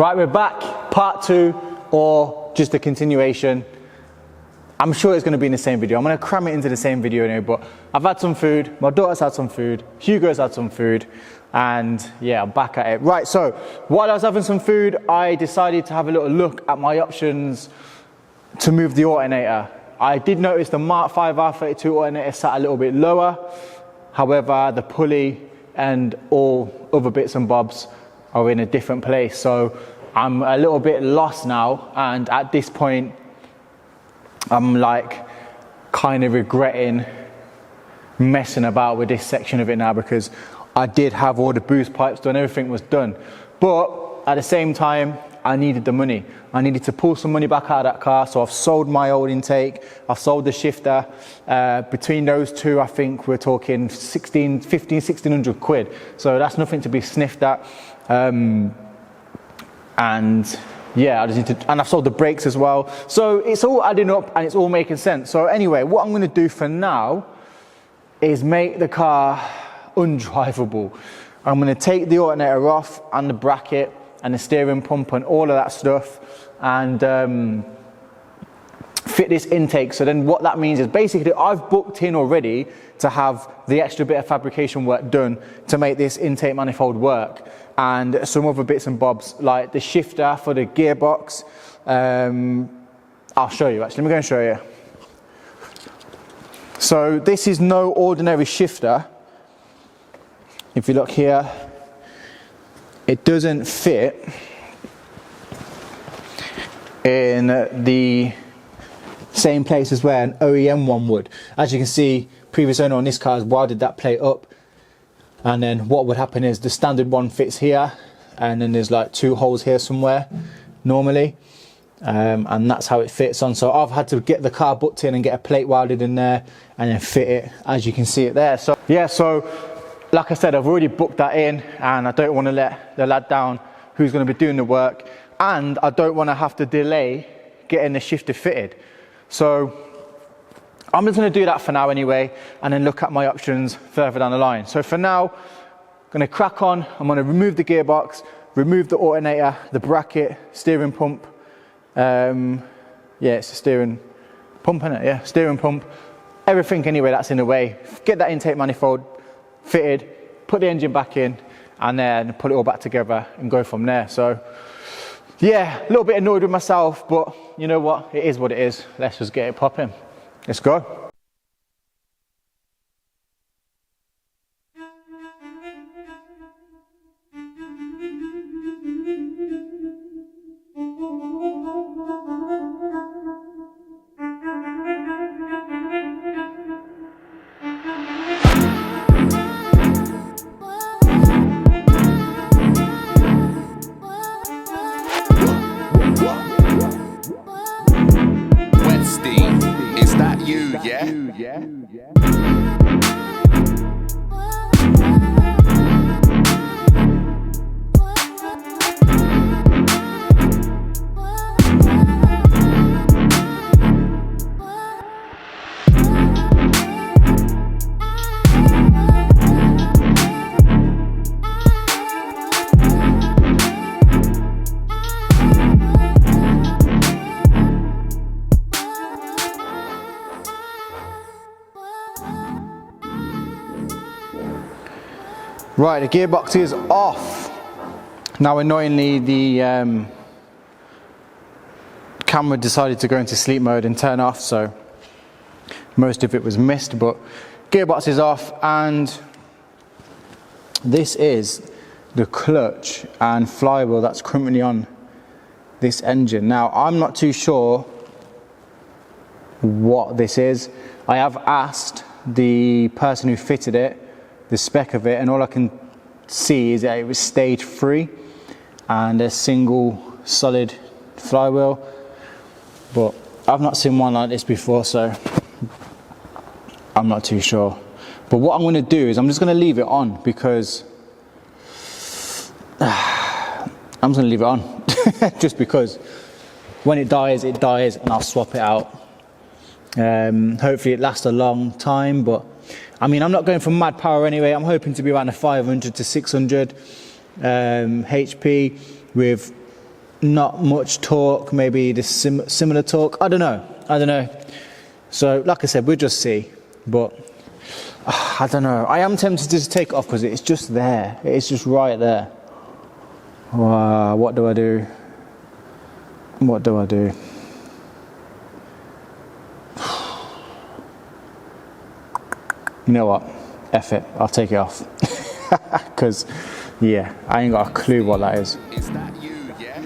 Right, we're back, part 2, or just a continuation. I'm sure it's going to be in the same video. I'm going to cram it into the same video anyway, but I've had some food, my daughter's had some food, Hugo's had some food, and yeah, I'm back at it. Right, so while I was having some food, I decided to have a little look at my options to move the alternator. I did notice the Mark 5 R32 alternator sat a little bit lower. However, the pulley and all other bits and bobs are in a different place. So I'm a little bit lost now, and at this point, I'm like kind of regretting messing about with this section of it now, because I did have all the boost pipes done, everything was done. But at the same time, I needed the money. I needed to pull some money back out of that car, so I've sold my old intake, I've sold the shifter. Between those two, I think we're talking 1,600 quid. So that's nothing to be sniffed at. And yeah, I just need to, and I've sold the brakes as well. So it's all adding up and it's all making sense. So anyway, what I'm gonna do for now is make the car undrivable. I'm gonna take the alternator off and the bracket and the steering pump and all of that stuff, and fit this intake. So then what that means is basically I've booked in already to have the extra bit of fabrication work done to make this intake manifold work, and some other bits and bobs like the shifter for the gearbox. I'll show you actually, let me go and show you. So this is no ordinary shifter. If you look here, it doesn't fit in the same place as where an OEM one would. As you can see, previous owner on this car has welded that plate up, and then what would happen is the standard one fits here, and then there's like 2 holes here somewhere normally, and that's how it fits on. So I've had to get the car booked in and get a plate welded in there and then fit it, as you can see it there. So yeah, so like I said, I've already booked that in, and I don't want to let the lad down who's going to be doing the work, and I don't want to have to delay getting the shifter fitted. So I'm just going to do that for now anyway, and then look at my options further down the line. So for now, I'm going to crack on. I'm going to remove the gearbox, remove the alternator, the bracket, steering pump. Yeah, it's a steering pump, isn't it? Yeah, steering pump. Everything anyway that's in the way. Get that intake manifold fitted, put the engine back in, and then put it all back together and go from there. So yeah, a little bit annoyed with myself, but you know what, it is what it is. Let's just get it popping. Let's go. Westy, is that you, yeah? Right, the gearbox is off. Now annoyingly, the camera decided to go into sleep mode and turn off, so most of it was missed, but gearbox is off, and this is the clutch and flywheel that's currently on this engine. Now I'm not too sure what this is. I have asked the person who fitted it the spec of it, and all I can see is that it was stage 3 and a single solid flywheel, but I've not seen one like this before, so I'm not too sure. But what I'm going to do is I'm just going to leave it on, because I'm just going to leave it on just because when it dies, and I'll swap it out. Hopefully it lasts a long time, but I mean, I'm not going for mad power anyway. I'm hoping to be around a 500 to 600 HP with not much torque, maybe the similar torque. I don't know. So like I said, we'll just see. But I don't know. I am tempted to just take it off because it's just there. It's just right there. What do I do? What do I do? You know what? F it. I'll take it off. Because, yeah, I ain't got a clue what that is. Is that you, yeah?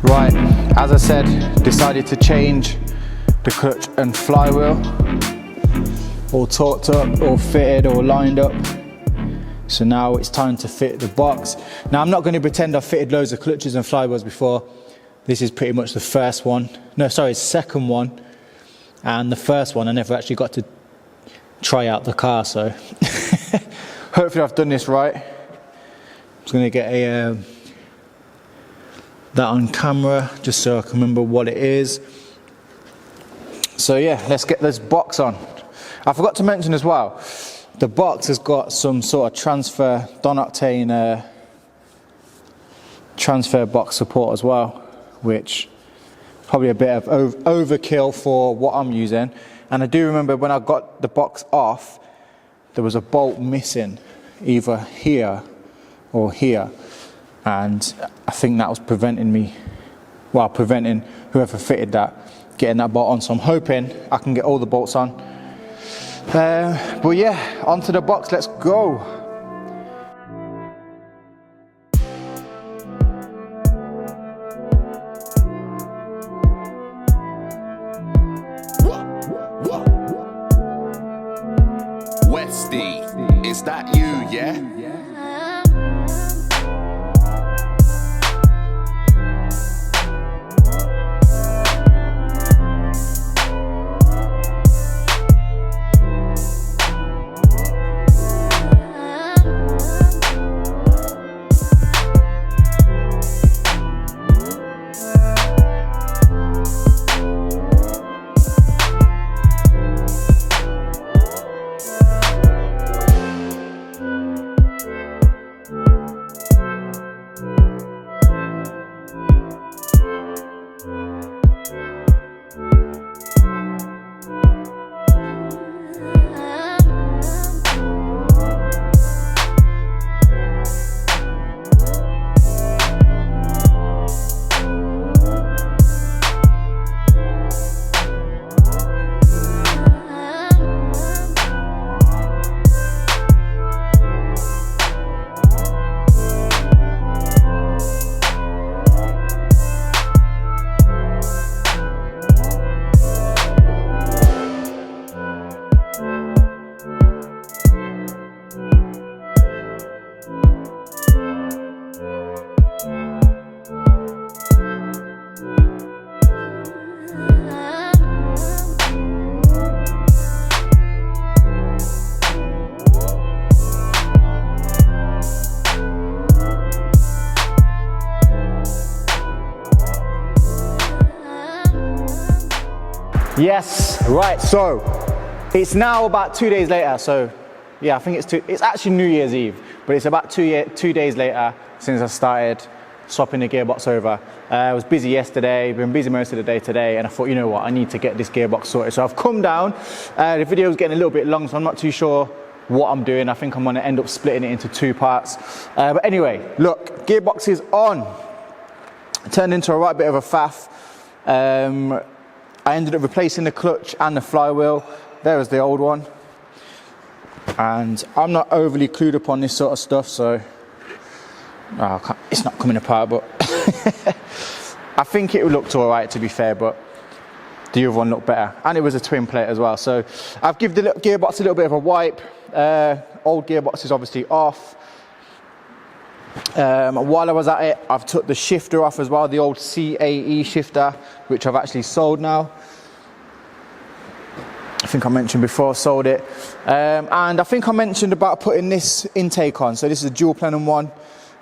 Right, as I said, decided to change the clutch and flywheel. All torqued up, all fitted, all lined up. So now it's time to fit the box. Now I'm not going to pretend I've fitted loads of clutches and flywheels before. This is pretty much the first one. No, sorry, second one. And the first one I never actually got to try out the car, so hopefully I've done this right. I'm just going to get that on camera just so I can remember what it is. So yeah, let's get this box on. I forgot to mention as well, the box has got some sort of transfer Don-Octane transfer box support as well, which probably a bit of overkill for what I'm using. And I do remember when I got the box off, there was a bolt missing either here or here, and I think that was preventing whoever fitted that getting that bolt on. So I'm hoping I can get all the bolts on. But yeah, onto the box, let's go. Westy, is that you, yeah? Yes, right, so it's now about 2 days later, so yeah, I think it's actually New Year's Eve, but it's about 2 days later since I started swapping the gearbox over. I was busy yesterday, been busy most of the day today, and I thought, you know what, I need to get this gearbox sorted. So I've come down, the video's getting a little bit long, so I'm not too sure what I'm doing. I think I'm gonna end up splitting it into 2 parts. But anyway, look, gearbox is on. It turned into a right bit of a faff. I ended up replacing the clutch and the flywheel. There was the old one. And I'm not overly clued up on this sort of stuff, so it's not coming apart, but I think it looked all right, to be fair, but the other one looked better. And it was a twin plate as well. So I've given the gearbox a little bit of a wipe. Old gearbox is obviously off. While I was at it, I've took the shifter off as well, the old CAE shifter, which I've actually sold now. I think I mentioned before, sold it. And I think I mentioned about putting this intake on. So this is a dual plenum one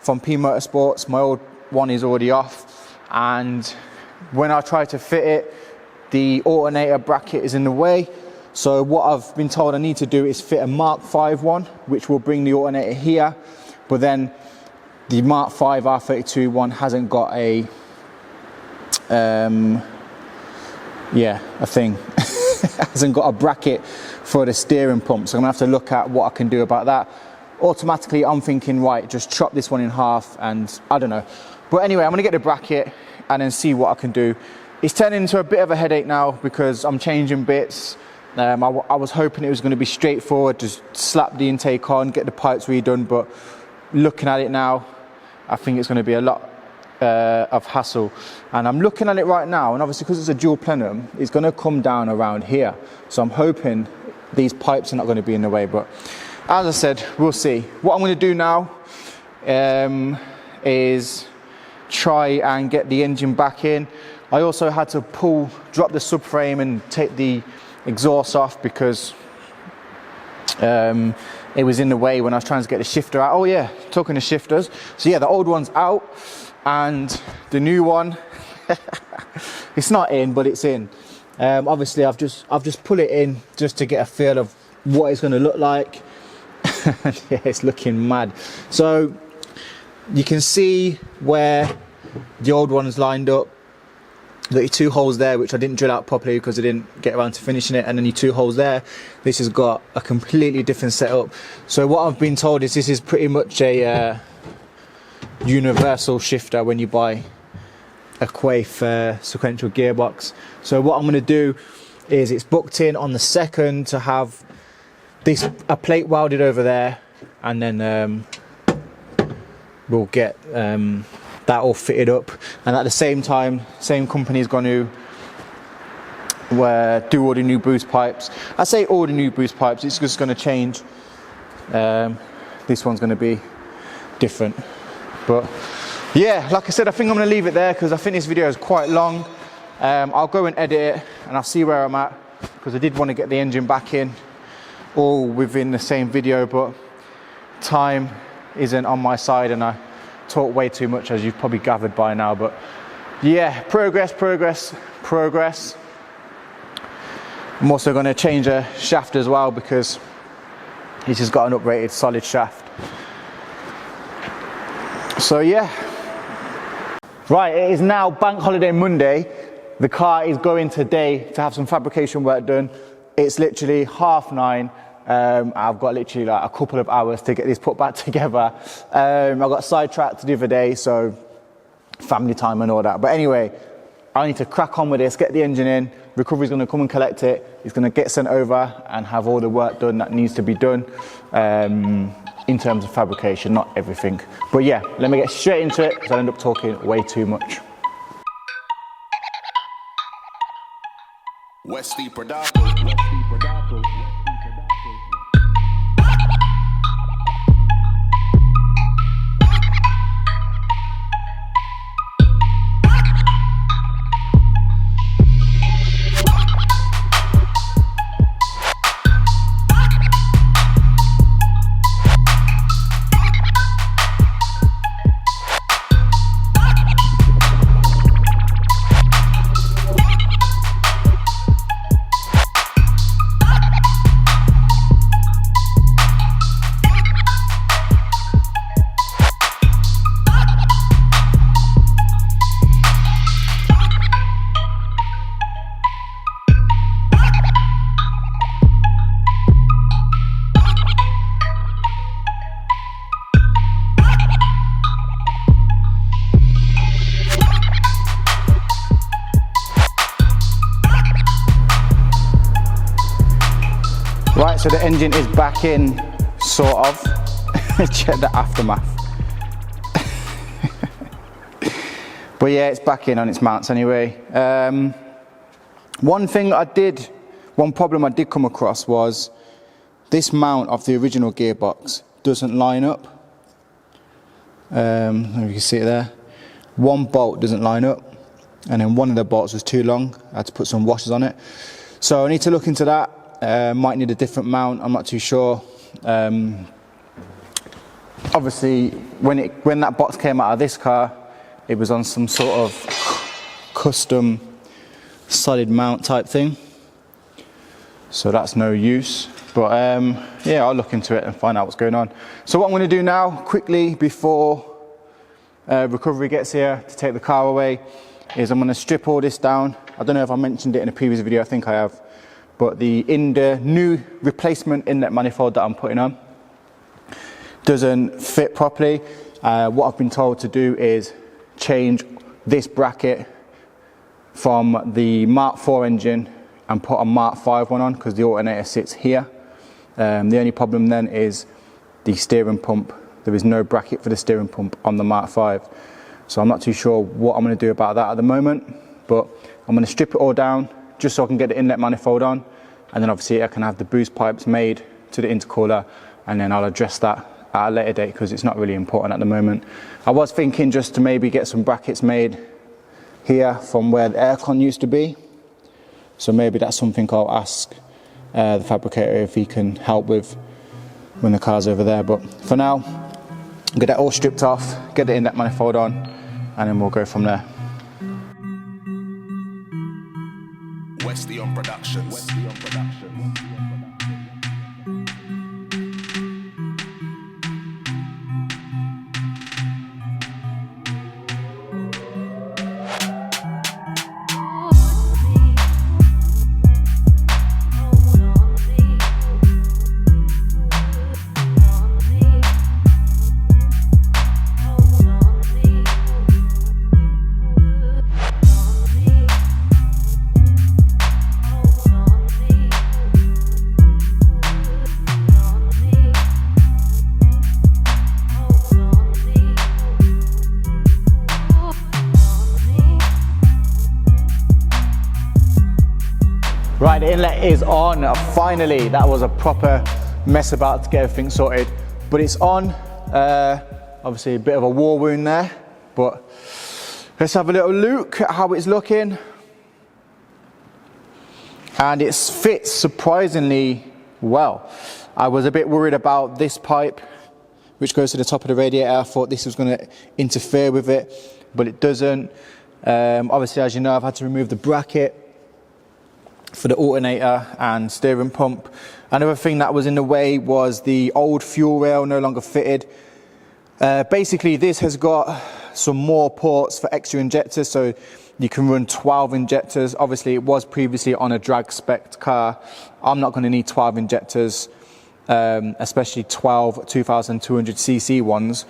from P Motorsports. My old one is already off. And when I try to fit it, the alternator bracket is in the way. So what I've been told I need to do is fit a Mark 5 one, which will bring the alternator here. But then the Mark 5 R32 one hasn't got a thing. Hasn't got a bracket for the steering pump, so I'm gonna have to look at what I can do about that. Automatically I'm thinking, right, just chop this one in half, and I don't know, but anyway, I'm gonna get the bracket and then see what I can do. It's turning into a bit of a headache now because I'm changing bits. I was hoping it was going to be straightforward, just slap the intake on, get the pipes redone, but looking at it now, I think it's going to be a lot of hassle. And I'm looking at it right now, and obviously because it's a dual plenum, it's going to come down around here. So I'm hoping these pipes are not going to be in the way, but as I said, we'll see. What I'm going to do now is try and get the engine back in. I also had to drop the subframe and take the exhaust off because it was in the way when I was trying to get the shifter out. Oh yeah, talking to shifters. So yeah, the old one's out and the new one, it's not in, but it's in. Obviously I've just put it in just to get a feel of what it's going to look like. Yeah, it's looking mad. So you can see where the old one is lined up. Got your 2 holes there, which I didn't drill out properly because I didn't get around to finishing it, and then your 2 holes there. This has got a completely different setup. So what I've been told is this is pretty much a universal shifter when you buy a Quaife sequential gearbox. So what I'm going to do is it's booked in on the 2nd to have a plate welded over there, and then we'll get that all fitted up, and at the same time, same company is going to do all the new boost pipes. I say all the new boost pipes, it's just going to change. This one's going to be different, but yeah, like I said, I think I'm going to leave it there because I think this video is quite long. I'll go and edit it and I'll see where I'm at, because I did want to get the engine back in all within the same video, but time isn't on my side and I talk way too much, as you've probably gathered by now. But yeah, progress. I'm also going to change a shaft as well because it's just got an uprated solid shaft. So yeah, right, it is now Bank Holiday Monday. The car is going today to have some fabrication work done. It's literally 9:30. I've got literally like a couple of hours to get this put back together. I got sidetracked the other day, so family time and all that. But anyway, I need to crack on with this, get the engine in. Recovery's going to come and collect it. It's going to get sent over and have all the work done that needs to be done in terms of fabrication, not everything. But yeah, let me get straight into it because I end up talking way too much. Westy Production. so the engine is back in, sort of. Check the aftermath. But yeah, it's back in on its mounts anyway. One problem I did come across was this mount of the original gearbox doesn't line up. You can see it there. One bolt doesn't line up, and then one of the bolts was too long. I had to put some washers on it. So I need to look into that. Might need a different mount, I'm not too sure. Obviously, when that box came out of this car, it was on some sort of custom solid mount type thing. So that's no use. But yeah, I'll look into it and find out what's going on. So what I'm going to do now, quickly, before recovery gets here to take the car away, is I'm going to strip all this down. I don't know if I mentioned it in a previous video, I think I have. But the new replacement inlet manifold that I'm putting on doesn't fit properly. What I've been told to do is change this bracket from the Mark 4 engine and put a Mark 5 one on, because the alternator sits here. The only problem then is the steering pump. There is no bracket for the steering pump on the Mark 5. So I'm not too sure what I'm going to do about that at the moment, but I'm going to strip it all down just so I can get the inlet manifold on, and then obviously I can have the boost pipes made to the intercooler, and then I'll address that at a later date because it's not really important at the moment. I was thinking just to maybe get some brackets made here from where the aircon used to be. So maybe that's something I'll ask the fabricator if he can help with when the car's over there. But for now, get that all stripped off, get the inlet manifold on, and then we'll go from there. Westy on Productions. Westy on Productions. Right, the inlet is on, finally. That was a proper mess about to get everything sorted, but it's on. Obviously a bit of a war wound there, but let's have a little look at how it's looking. And it fits surprisingly well. I was a bit worried about this pipe, which goes to the top of the radiator. I thought this was going to interfere with it, but it doesn't. Obviously, as you know, I've had to remove the bracket for the alternator and steering pump. Another thing that was in the way was the old fuel rail, no longer fitted. Basically, this has got some more ports for extra injectors, so you can run 12 injectors. Obviously, it was previously on a drag spec car. I'm not going to need 12 injectors, especially 12 2,200cc ones.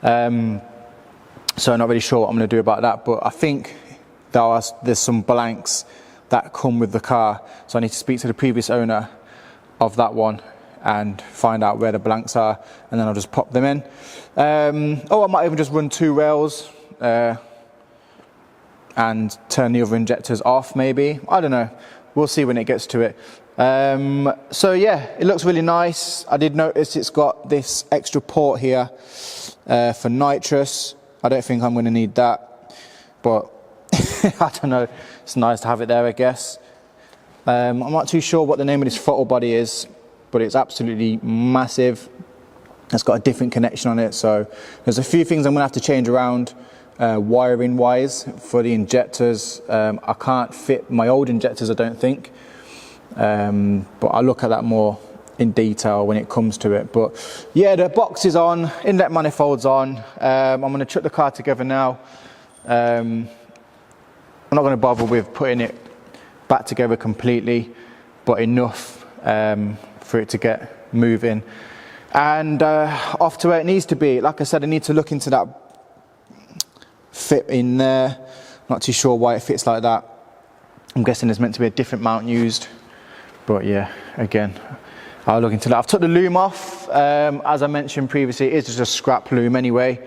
So I'm not really sure what I'm going to do about that, but I think there's some blanks that come with the car, so I need to speak to the previous owner of that one and find out where the blanks are, and then I'll just pop them in. I might even just run 2 rails and turn the other injectors off, maybe. I don't know, we'll see when it gets to it. So yeah, it looks really nice. I did notice it's got this extra port here for nitrous. I don't think I'm going to need that, but I don't know, it's nice to have it there, I guess. I'm not too sure what the name of this throttle body is, but it's absolutely massive. It's got a different connection on it, so there's a few things I'm going to have to change around wiring wise for the injectors. I can't fit my old injectors, I don't think, but I'll look at that more in detail when it comes to it. But yeah, the box is on, inlet manifold's on. I'm going to chuck the car together now. I'm not going to bother with putting it back together completely, but enough for it to get moving and off to where it needs to be. Like I said, I need to look into that fit in there. Not too sure why it fits like that. I'm guessing there's meant to be a different mount used, but yeah, again, I'll look into that. I've took the loom off. As I mentioned previously, it is just a scrap loom anyway,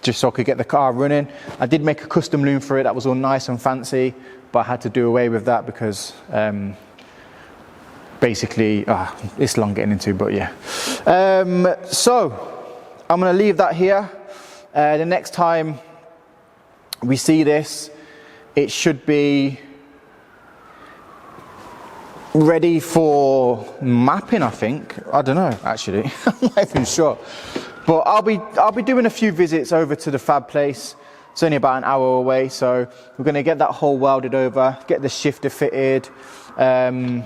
just so I could get the car running. I did make a custom loom for it that was all nice and fancy, but I had to do away with that because basically, it's long getting into, but yeah. So I'm gonna leave that here. The next time we see this, it should be ready for mapping, I think. I don't know, actually. I'm not even sure. But I'll be doing a few visits over to the fab place. It's only about an hour away, so we're going to get that hole welded over, get the shifter fitted, and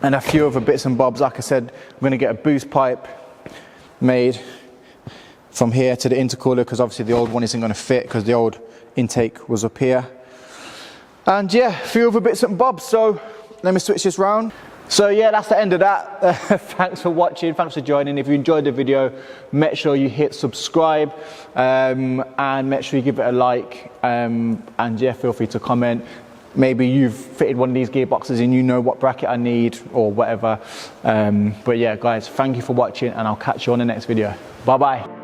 a few other bits and bobs. Like I said, we're going to get a boost pipe made from here to the intercooler, because obviously the old one isn't going to fit because the old intake was up here. And yeah, a few other bits and bobs. So let me switch this round. So yeah, that's the end of that. Thanks for watching, thanks for joining. If you enjoyed the video, make sure you hit subscribe, and make sure you give it a like, and yeah, feel free to comment. Maybe you've fitted one of these gearboxes and you know what bracket I need or whatever. But yeah, guys, thank you for watching, and I'll catch you on the next video. Bye bye.